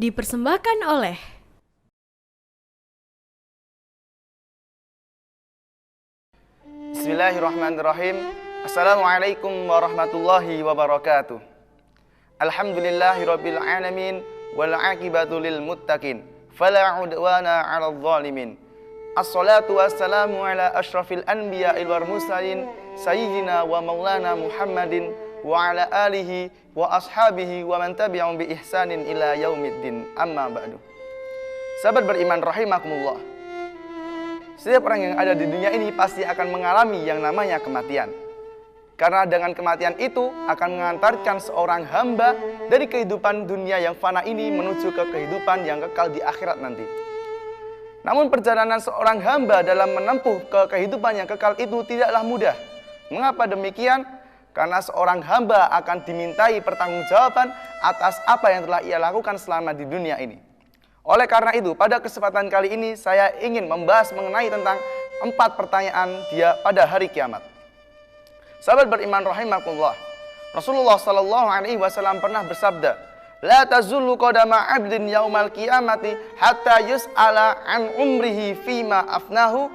Dipersembahkan oleh Bismillahirrahmanirrahim. Assalamualaikum warahmatullahi wabarakatuh. Alhamdulillahirabbil alamin wal aqibatu lil muttaqin fala udwana 'alal zalimin. Assalatu wassalamu ala asyrafil anbiya'il wal mursalin sayyidina wa maulana Muhammadin wa ala alihi wa ashabihi wa man tabi'ahum bi ihsanin ila yaumiddin. Amma ba'du. Sahabat beriman rahimakumullah. Setiap orang yang ada di dunia ini pasti akan mengalami yang namanya kematian. Karena dengan kematian itu akan mengantarkan seorang hamba dari kehidupan dunia yang fana ini menuju ke kehidupan yang kekal di akhirat nanti. Namun perjalanan seorang hamba dalam menempuh ke kehidupan yang kekal itu tidaklah mudah. Mengapa demikian? Karena seorang hamba akan dimintai pertanggungjawaban atas apa yang telah ia lakukan selama di dunia ini. Oleh karena itu, pada kesempatan kali ini saya ingin membahas mengenai tentang 4 pertanyaan dia pada hari kiamat. Sahabat beriman rahimakumullah, Rasulullah sallallahu alaihi wasallam pernah bersabda, "La tazullu qadama 'abdin yaumal qiyamati hatta yus'ala an umrihi fima afnahu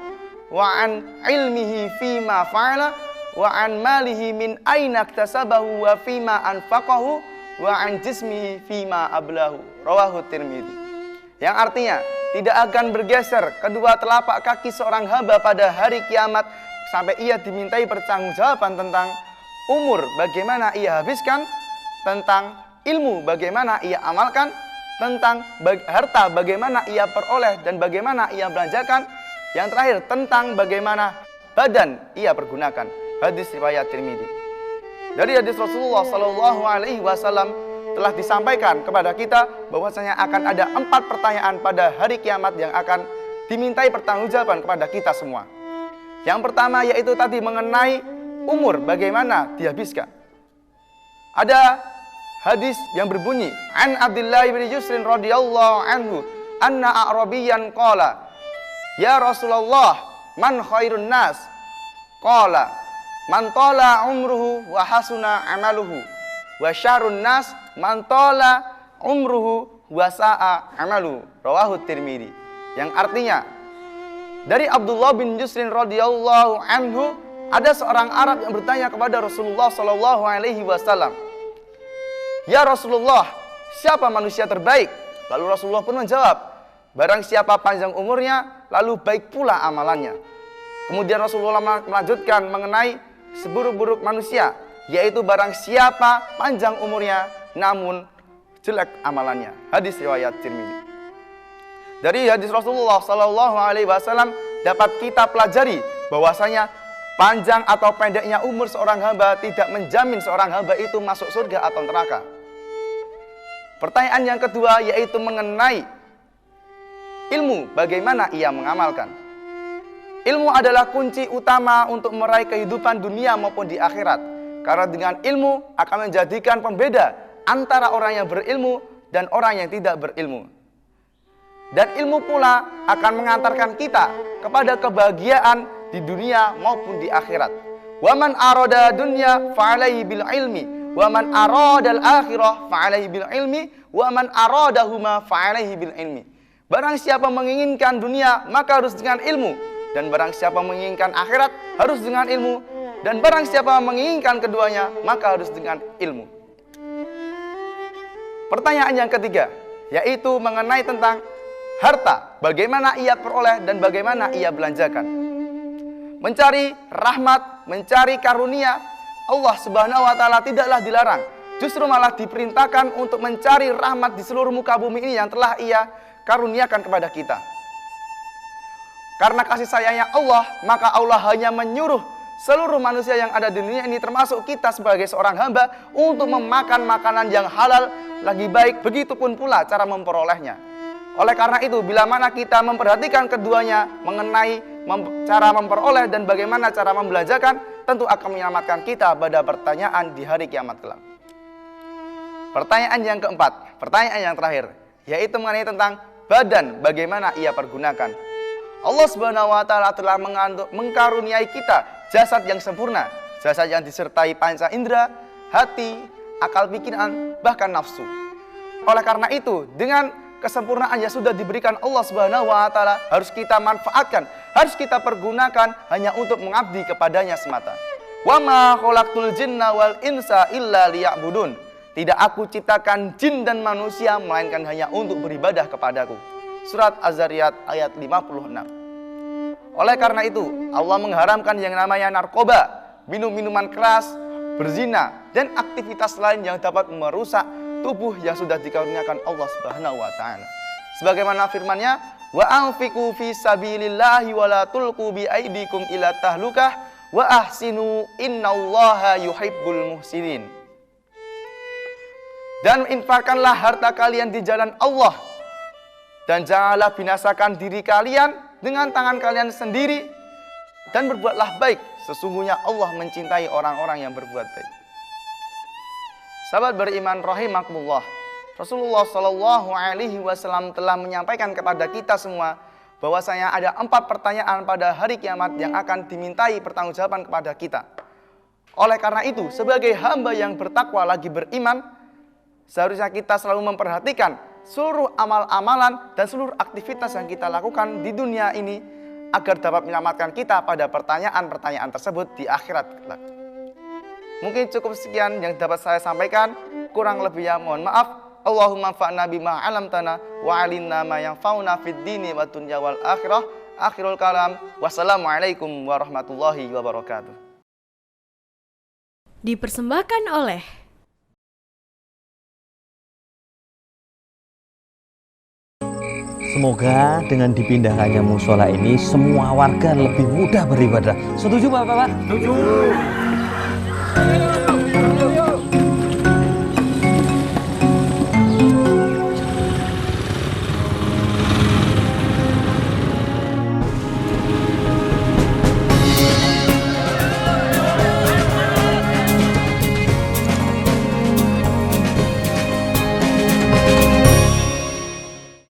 wa an ilmihi fima fa'ala wa an malihi min aina iktasabahu wa fima anfaqahu wa an jismihi fima ablahu." Rawahu Tirmidzi. Yang artinya, tidak akan bergeser kedua telapak kaki seorang hamba pada hari kiamat sampai ia dimintai pertanggungjawaban tentang umur, bagaimana ia habiskan, tentang ilmu, bagaimana ia amalkan, tentang harta, bagaimana ia peroleh dan bagaimana ia belanjakan, yang terakhir tentang bagaimana badan ia pergunakan. Hadis riwayat Tirmidzi. Dari hadis Rasulullah sallallahu alaihi wasallam telah disampaikan kepada kita bahwasanya akan ada 4 pertanyaan pada hari kiamat yang akan dimintai pertanggungjawaban kepada kita semua. Yang pertama yaitu tadi mengenai umur, bagaimana dihabiskan. Ada hadis yang berbunyi, An Abdullah bin Yusrin radhiyallahu anhu, anna a'rabiyyan qala, ya Rasulullah, man khairun nas? Qala, man tala umruhu wa hasuna amaluhu, wa syarrun nas man tala umruhu wa sa'a amaluhu. Rawahu Tirmidzi. Yang artinya, dari Abdullah bin Yusrin radhiyallahu anhu, ada seorang Arab yang bertanya kepada Rasulullah sallallahu alaihi wasallam, "Ya Rasulullah, siapa manusia terbaik?" Lalu Rasulullah pun menjawab, "Barang siapa panjang umurnya, lalu baik pula amalannya." Kemudian Rasulullah melanjutkan mengenai seburuk-buruk manusia, yaitu barang siapa panjang umurnya namun jelek amalannya. Hadis riwayat Tirmidzi. Dari hadis Rasulullah sallallahu alaihi wasallam dapat kita pelajari bahwasanya panjang atau pendeknya umur seorang hamba tidak menjamin seorang hamba itu masuk surga atau neraka. Pertanyaan yang kedua yaitu mengenai ilmu, bagaimana ia mengamalkan. Ilmu adalah kunci utama untuk meraih kehidupan dunia maupun di akhirat. Karena dengan ilmu akan menjadikan pembeda antara orang yang berilmu dan orang yang tidak berilmu. Dan ilmu pula akan mengantarkan kita kepada kebahagiaan di dunia maupun di akhirat. Wa man arada dunya fa'alaihi bil ilmi, wa man arada al akhirah fa'alaihi bil ilmi, wa man aradahuma fa'alaihi bil ilmi. Barang siapa menginginkan dunia maka harus dengan ilmu, dan barang siapa menginginkan akhirat harus dengan ilmu, dan barang siapa menginginkan keduanya maka harus dengan ilmu. Pertanyaan yang ketiga yaitu mengenai tentang harta, bagaimana ia peroleh dan bagaimana ia belanjakan. Mencari rahmat, mencari karunia Allah Subhanahu wa taala tidaklah dilarang, justru malah diperintahkan untuk mencari rahmat di seluruh muka bumi ini yang telah ia karuniakan kepada kita. Karena kasih sayangnya Allah, maka Allah hanya menyuruh seluruh manusia yang ada di dunia ini termasuk kita sebagai seorang hamba untuk memakan makanan yang halal lagi baik, begitupun pula cara memperolehnya. Oleh karena itu, bila mana kita memperhatikan keduanya mengenai cara memperoleh dan bagaimana cara membelanjakan, tentu akan menyelamatkan kita pada pertanyaan di hari kiamat kelak. Pertanyaan yang keempat, pertanyaan yang terakhir, yaitu mengenai tentang badan, bagaimana ia pergunakan. Allah Subhanahu wa taala telah mengkaruniai kita jasad yang sempurna, jasad yang disertai panca indera, hati, akal pikiran, bahkan nafsu. Oleh karena itu, dengan kesempurnaan yang sudah diberikan Allah Subhanahu wa taala harus kita manfaatkan, harus kita pergunakan hanya untuk mengabdi kepadanya semata. Wa ma khalaqtul jinna wal insa illa liya'budun. Tidak aku ciptakan jin dan manusia melainkan hanya untuk beribadah kepadaku. Surat Az-Zariyat ayat 56. Oleh karena itu, Allah mengharamkan yang namanya narkoba, minum-minuman keras, berzina, dan aktivitas lain yang dapat merusak tubuh yang sudah dikaruniakan Allah Subhanahu wa taala. Sebagaimana firman-Nya, "Wa anfiqu fi sabilillahi wa la tulqu bi aidikum ila tahlukah wa ahsinu innallaha yuhibbul muhsinin." Dan infakkanlah harta kalian di jalan Allah, dan janganlah binasakan diri kalian dengan tangan kalian sendiri, dan berbuatlah baik, sesungguhnya Allah mencintai orang-orang yang berbuat baik. Sahabat beriman rahimakumullah, Rasulullah Shallallahu Alaihi Wasallam telah menyampaikan kepada kita semua bahwasanya ada 4 pertanyaan pada hari kiamat yang akan dimintai pertanggungjawaban kepada kita. Oleh karena itu, sebagai hamba yang bertakwa lagi beriman, seharusnya kita selalu memperhatikan seluruh amal-amalan dan seluruh aktivitas yang kita lakukan di dunia ini agar dapat menyelamatkan kita pada pertanyaan-pertanyaan tersebut di akhirat kelak. Mungkin cukup sekian yang dapat saya sampaikan, kurang lebihnya mohon maaf. Allahumma fa'na bima 'allamtana wa 'allimna ma yanfa'una fid dini wa dunya wal akhirah. Akhirul kalam. Wassalamualaikum warahmatullahi wabarakatuh. Dipersembahkan oleh Semoga dengan dipindahkannya musola ini semua warga lebih mudah beribadah. Setuju Bapak? Setuju.